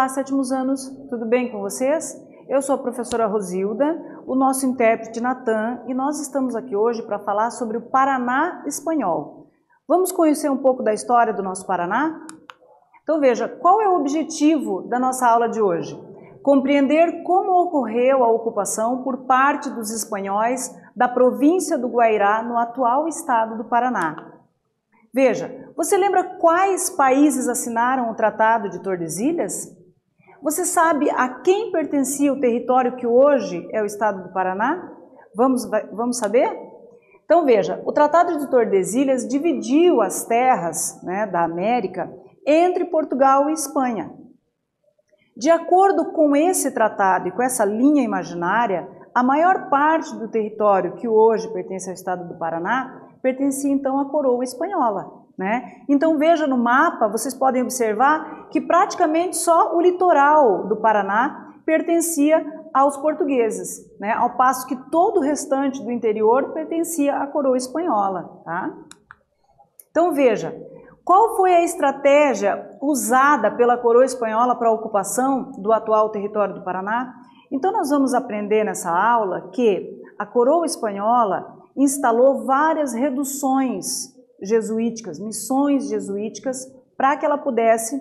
Olá, sétimos anos, tudo bem com vocês? Eu sou a professora Rosilda, o nosso intérprete Natan, e nós estamos aqui hoje para falar sobre o Paraná espanhol. Vamos conhecer um pouco da história do nosso Paraná? Então veja, qual é o objetivo da nossa aula de hoje? Compreender como ocorreu a ocupação por parte dos espanhóis da província do Guairá no atual estado do Paraná. Veja, você lembra quais países assinaram o Tratado de Tordesilhas? Você sabe a quem pertencia o território que hoje é o estado do Paraná? Vamos saber? Então veja, o Tratado de Tordesilhas dividiu as terras, da América entre Portugal e Espanha. De acordo com esse tratado e com essa linha imaginária, a maior parte do território que hoje pertence ao estado do Paraná pertencia então à coroa espanhola. Então veja no mapa, vocês podem observar que praticamente só o litoral do Paraná pertencia aos portugueses, ao passo que todo o restante do interior pertencia à coroa espanhola. Tá? Então veja, qual foi a estratégia usada pela coroa espanhola para a ocupação do atual território do Paraná? Então nós vamos aprender nessa aula que a coroa espanhola instalou várias reduções jesuíticas, missões jesuíticas, para que ela pudesse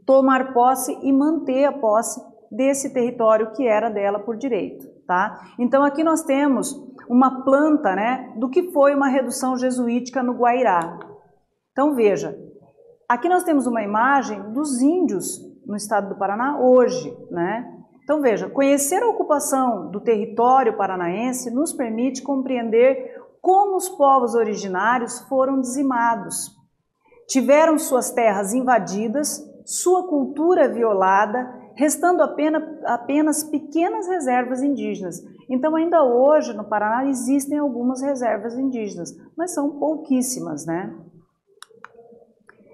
tomar posse e manter a posse desse território que era dela por direito. Tá? Então aqui nós temos uma planta do que foi uma redução jesuítica no Guairá. Então veja, aqui nós temos uma imagem dos índios no estado do Paraná hoje. Então veja, conhecer a ocupação do território paranaense nos permite compreender como os povos originários foram dizimados. Tiveram suas terras invadidas, sua cultura violada, restando apenas pequenas reservas indígenas. Então ainda hoje no Paraná existem algumas reservas indígenas, mas são pouquíssimas.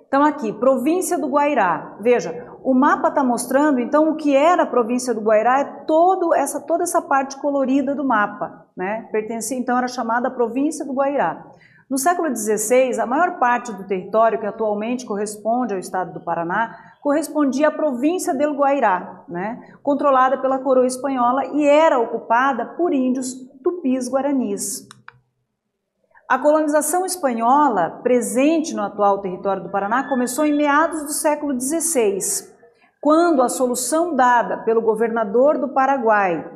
Então aqui, província do Guairá. Veja, o mapa está mostrando então o que era a província do Guairá, é toda essa parte colorida do mapa. Pertencia, então era chamada província do Guairá. No século XVI, a maior parte do território que atualmente corresponde ao estado do Paraná correspondia à província del Guairá, controlada pela coroa espanhola e era ocupada por índios tupis guaranis. A colonização espanhola, presente no atual território do Paraná, começou em meados do século XVI, quando a solução dada pelo governador do Paraguai,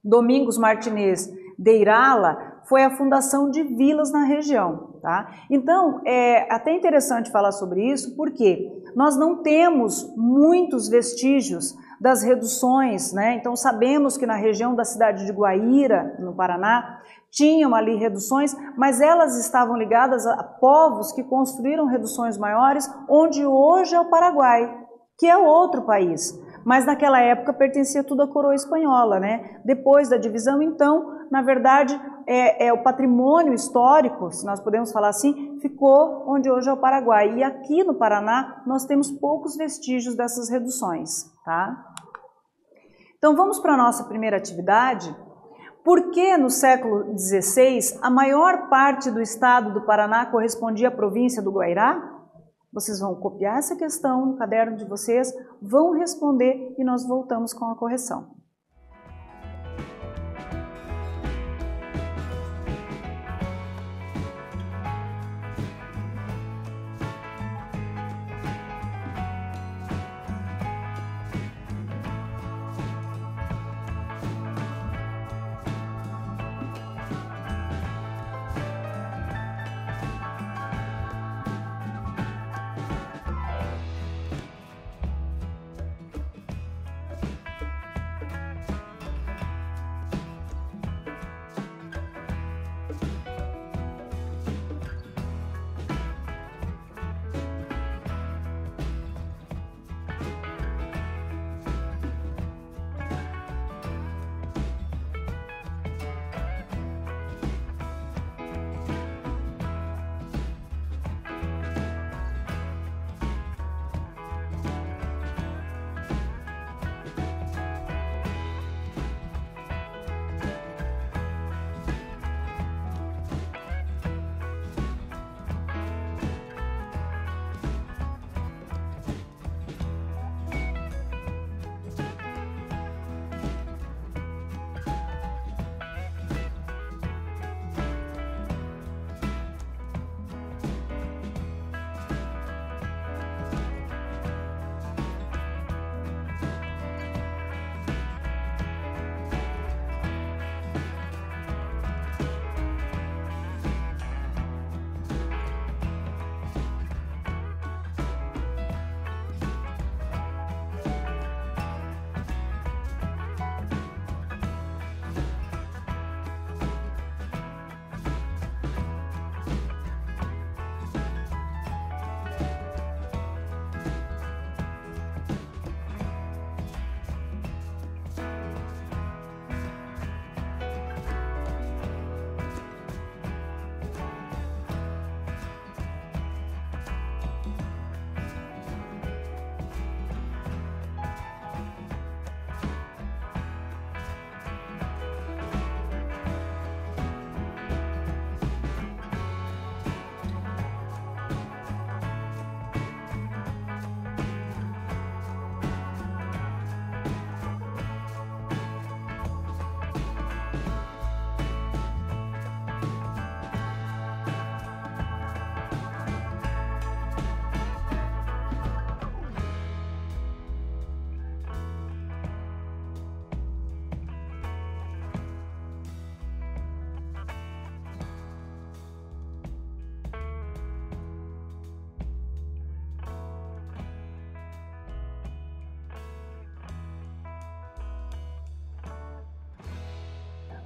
Domingos Martínez de Irala, foi a fundação de vilas na região. Tá? Então, é até interessante falar sobre isso, porque nós não temos muitos vestígios das reduções, então sabemos que na região da cidade de Guaíra, no Paraná, tinham ali reduções, mas elas estavam ligadas a povos que construíram reduções maiores, onde hoje é o Paraguai, que é outro país. Mas naquela época pertencia tudo à coroa espanhola. Depois da divisão, então, na verdade, o patrimônio histórico, se nós podemos falar assim, ficou onde hoje é o Paraguai. E aqui no Paraná nós temos poucos vestígios dessas reduções. Tá? Então vamos para a nossa primeira atividade. Por que no século XVI a maior parte do estado do Paraná correspondia à província do Guairá? Vocês vão copiar essa questão no caderno de vocês, vão responder e nós voltamos com a correção.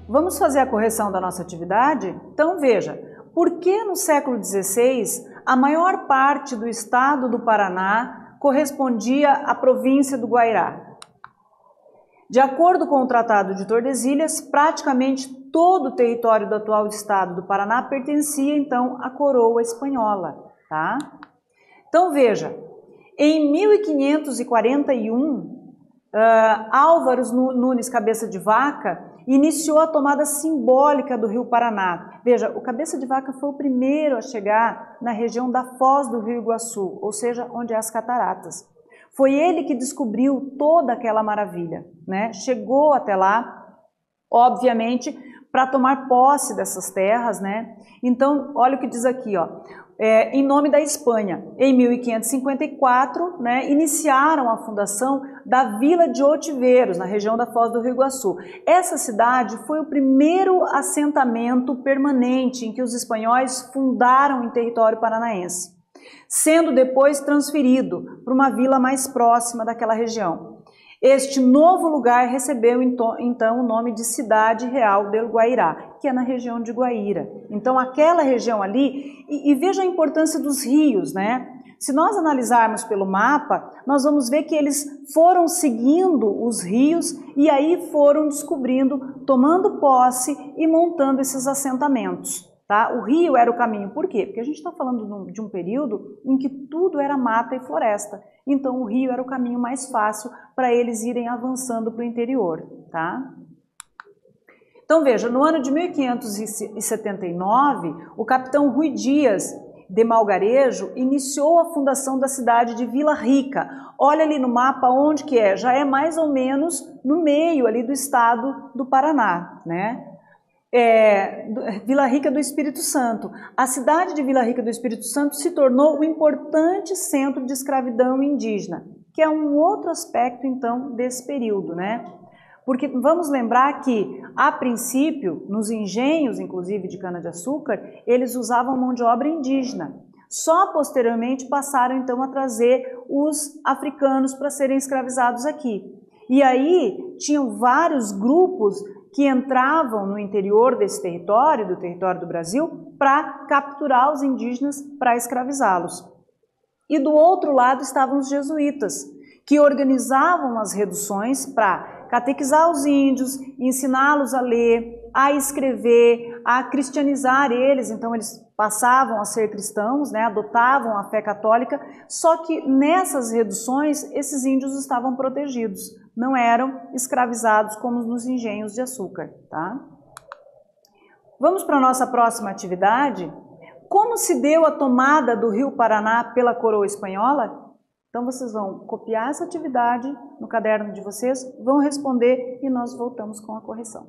Vamos fazer a correção da nossa atividade? Então veja, por que no século XVI a maior parte do estado do Paraná correspondia à província do Guairá? De acordo com o Tratado de Tordesilhas, praticamente todo o território do atual estado do Paraná pertencia então à coroa espanhola, tá? Então veja, em 1541, Álvares Nunes Cabeça de Vaca iniciou a tomada simbólica do rio Paraná. Veja, o Cabeça de Vaca foi o primeiro a chegar na região da foz do Rio Iguaçu, ou seja, onde há as cataratas. Foi ele que descobriu toda aquela maravilha, né? Chegou até lá, obviamente, para tomar posse dessas terras, né? Então, olha o que diz aqui, ó. Em nome da Espanha, em 1554, né, iniciaram a fundação da Vila de Otiveiros, na região da Foz do Rio Iguaçu. Essa cidade foi o primeiro assentamento permanente em que os espanhóis fundaram em território paranaense, sendo depois transferido para uma vila mais próxima daquela região. Este novo lugar recebeu então o nome de Cidade Real del Guairá, que é na região de Guaíra. Então aquela região ali, e veja a importância dos rios, né? Se nós analisarmos pelo mapa, nós vamos ver que eles foram seguindo os rios e aí foram descobrindo, tomando posse e montando esses assentamentos. Tá? O rio era o caminho. Por quê? Porque a gente está falando de um período em que tudo era mata e floresta. Então o rio era o caminho mais fácil para eles irem avançando para o interior. Tá? Então veja, no ano de 1579, o capitão Rui Dias de Malgarejo iniciou a fundação da cidade de Vila Rica. Olha ali no mapa onde que é, já é mais ou menos no meio ali do estado do Paraná, né? Vila Rica do Espírito Santo. A cidade de Vila Rica do Espírito Santo se tornou um importante centro de escravidão indígena, que é um outro aspecto, então, desse período, né? Porque vamos lembrar que, a princípio, nos engenhos, inclusive de cana-de-açúcar, eles usavam mão de obra indígena. Só posteriormente passaram, então, a trazer os africanos para serem escravizados aqui. E aí, tinham vários grupos que entravam no interior desse território, do território do Brasil, para capturar os indígenas, para escravizá-los. E do outro lado estavam os jesuítas, que organizavam as reduções para catequizar os índios, ensiná-los a ler, a escrever, a cristianizar eles. Então eles passavam a ser cristãos, né, adotavam a fé católica, só que nessas reduções esses índios estavam protegidos, não eram escravizados como nos engenhos de açúcar. Tá? Vamos para a nossa próxima atividade. Como se deu a tomada do Rio Paraná pela coroa espanhola? Então vocês vão copiar essa atividade no caderno de vocês, vão responder e nós voltamos com a correção.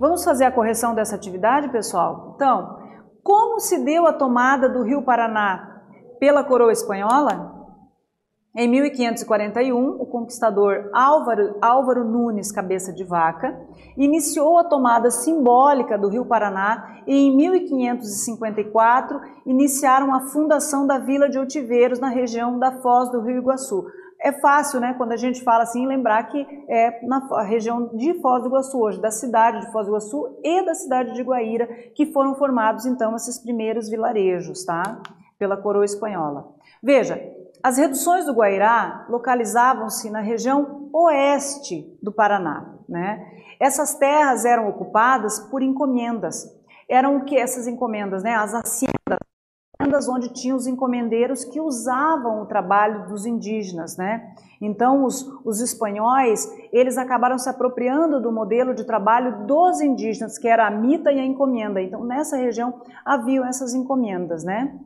Vamos fazer a correção dessa atividade, pessoal? Então, como se deu a tomada do Rio Paraná pela coroa espanhola? Em 1541, o conquistador Álvaro Nunes Cabeça de Vaca iniciou a tomada simbólica do Rio Paraná e em 1554 iniciaram a fundação da Vila de Otiveiros na região da Foz do Rio Iguaçu. É fácil, né, quando a gente fala assim, lembrar que é na região de Foz do Iguaçu hoje, da cidade de Foz do Iguaçu e da cidade de Guaíra, que foram formados então esses primeiros vilarejos, tá? Pela coroa espanhola. Veja, as reduções do Guairá localizavam-se na região oeste do Paraná, né? Essas terras eram ocupadas por encomendas. Eram o que essas encomendas, né? As haciendas onde tinham os encomendeiros que usavam o trabalho dos indígenas, né? Então, os espanhóis, eles acabaram se apropriando do modelo de trabalho dos indígenas, que era a mita e a encomenda. Então, nessa região haviam essas encomendas, né?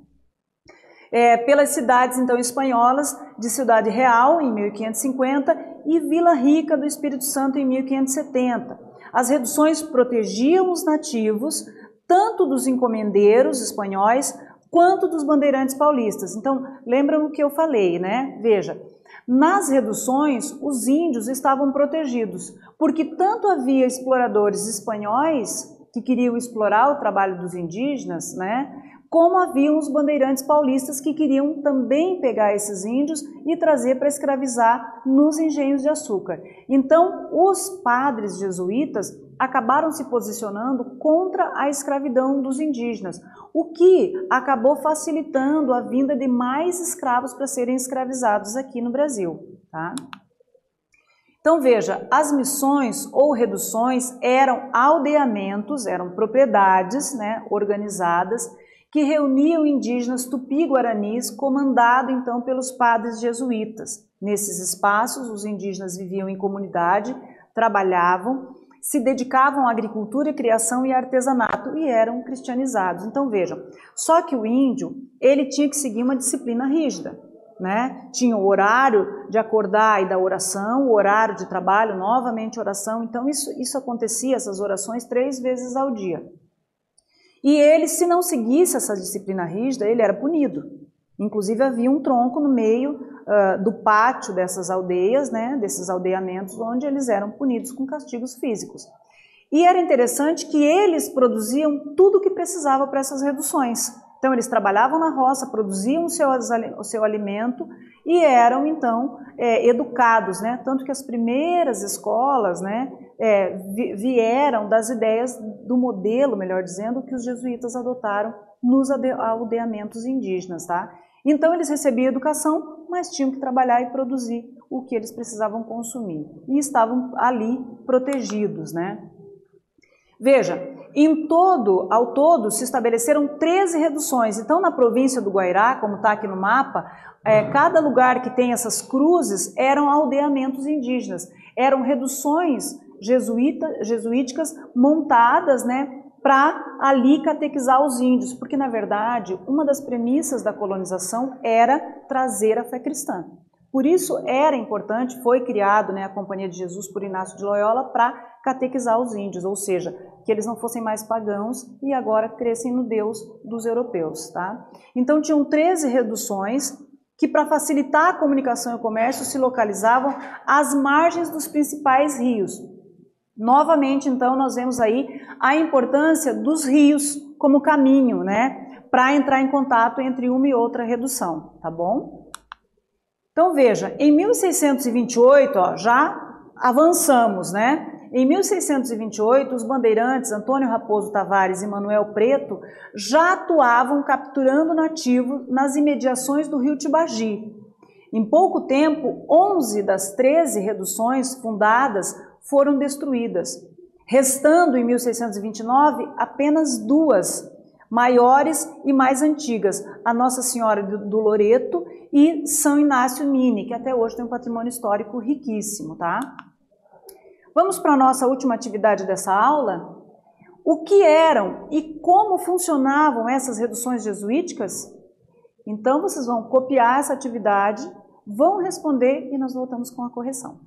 Pelas cidades então espanholas de Cidade Real em 1550 e Vila Rica do Espírito Santo em 1570. As reduções protegiam os nativos tanto dos encomendeiros espanhóis quanto dos bandeirantes paulistas. Então, lembram o que eu falei, né? Veja, nas reduções os índios estavam protegidos, porque tanto havia exploradores espanhóis que queriam explorar o trabalho dos indígenas, né? Como haviam os bandeirantes paulistas que queriam também pegar esses índios e trazer para escravizar nos engenhos de açúcar. Então, os padres jesuítas acabaram se posicionando contra a escravidão dos indígenas, o que acabou facilitando a vinda de mais escravos para serem escravizados aqui no Brasil, tá? Então veja, as missões ou reduções eram aldeamentos, eram propriedades, né, organizadas, que reuniam indígenas tupi-guaranis, comandado então pelos padres jesuítas. Nesses espaços, os indígenas viviam em comunidade, trabalhavam, se dedicavam à agricultura, criação e artesanato e eram cristianizados. Então vejam, só que o índio, ele tinha que seguir uma disciplina rígida, né? Tinha o horário de acordar e da oração, o horário de trabalho, novamente oração. Então isso acontecia, essas orações, 3 vezes ao dia. E ele, se não seguisse essa disciplina rígida, ele era punido. Inclusive havia um tronco no meio do pátio dessas aldeias, né, desses aldeamentos, onde eles eram punidos com castigos físicos. E era interessante que eles produziam tudo o que precisava para essas reduções. Então eles trabalhavam na roça, produziam o seu alimento e eram então educados, né? Tanto que as primeiras escolas, né, vieram das ideias do modelo, melhor dizendo, que os jesuítas adotaram nos aldeamentos indígenas, tá? Então eles recebiam educação, mas tinham que trabalhar e produzir o que eles precisavam consumir. E estavam ali protegidos, né? Veja, ao todo se estabeleceram 13 reduções. Então, na província do Guairá, como está aqui no mapa, cada lugar que tem essas cruzes eram aldeamentos indígenas. Eram reduções jesuíticas montadas, né, para ali catequizar os índios, porque, na verdade, uma das premissas da colonização era trazer a fé cristã. Por isso era importante, foi criado, né, a Companhia de Jesus por Inácio de Loyola para catequizar os índios, ou seja, que eles não fossem mais pagãos e agora crescem no Deus dos europeus, tá? Então tinham 13 reduções que, para facilitar a comunicação e o comércio, se localizavam às margens dos principais rios. Novamente, então, nós vemos aí a importância dos rios como caminho, né, para entrar em contato entre uma e outra redução, tá bom? Então veja, em 1628, ó, já avançamos, né? Em 1628, os bandeirantes Antônio Raposo Tavares e Manuel Preto já atuavam capturando nativos nas imediações do rio Tibagi. Em pouco tempo, 11 das 13 reduções fundadas foram destruídas, restando em 1629 apenas 2 maiores e mais antigas, a Nossa Senhora do Loreto e São Inácio Mini, que até hoje tem um patrimônio histórico riquíssimo, tá? Vamos para a nossa última atividade dessa aula? O que eram e como funcionavam essas reduções jesuíticas? Então, vocês vão copiar essa atividade, vão responder e nós voltamos com a correção.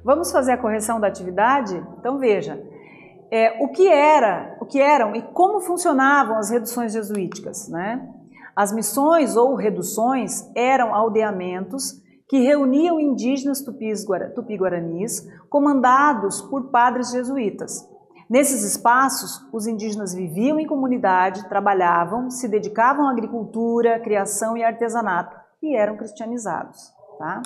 Vamos fazer a correção da atividade? Então veja, o que eram e como funcionavam as reduções jesuíticas, né? As missões ou reduções eram aldeamentos que reuniam indígenas tupi-guaranis comandados por padres jesuítas. Nesses espaços, os indígenas viviam em comunidade, trabalhavam, se dedicavam à agricultura, criação e artesanato e eram cristianizados. Tá?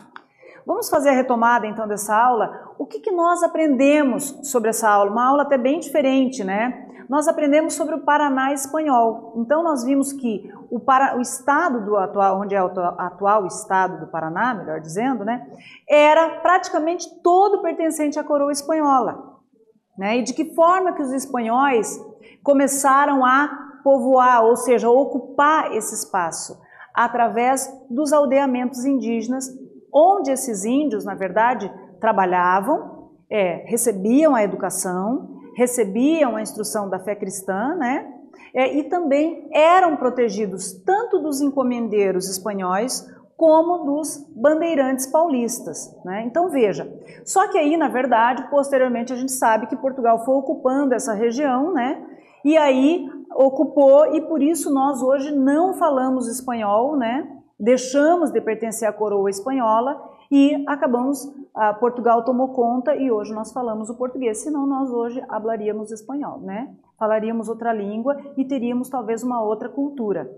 Vamos fazer a retomada então dessa aula. O que nós aprendemos sobre essa aula? Uma aula até bem diferente, né? Nós aprendemos sobre o Paraná espanhol. Então nós vimos que o estado do atual, onde é o atual estado do Paraná, melhor dizendo, né, era praticamente todo pertencente à coroa espanhola. Né? E de que forma que os espanhóis começaram a povoar, ou seja, ocupar esse espaço? Através dos aldeamentos indígenas, onde esses índios, na verdade, trabalhavam, recebiam a educação, recebiam a instrução da fé cristã, né? E também eram protegidos tanto dos encomendeiros espanhóis como dos bandeirantes paulistas, né? Então veja, só que aí na verdade, posteriormente a gente sabe que Portugal foi ocupando essa região, né? E aí ocupou e por isso nós hoje não falamos espanhol, né? Deixamos de pertencer à coroa espanhola e Portugal tomou conta e hoje nós falamos o português, senão nós hoje falaríamos espanhol, né? Falaríamos outra língua e teríamos talvez uma outra cultura.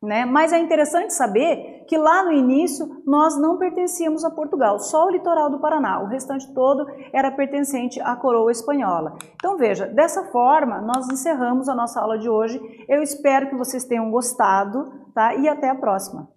Né? Mas é interessante saber que lá no início nós não pertencíamos a Portugal, só o litoral do Paraná, o restante todo era pertencente à coroa espanhola. Então veja, dessa forma nós encerramos a nossa aula de hoje, eu espero que vocês tenham gostado, tá? E até a próxima.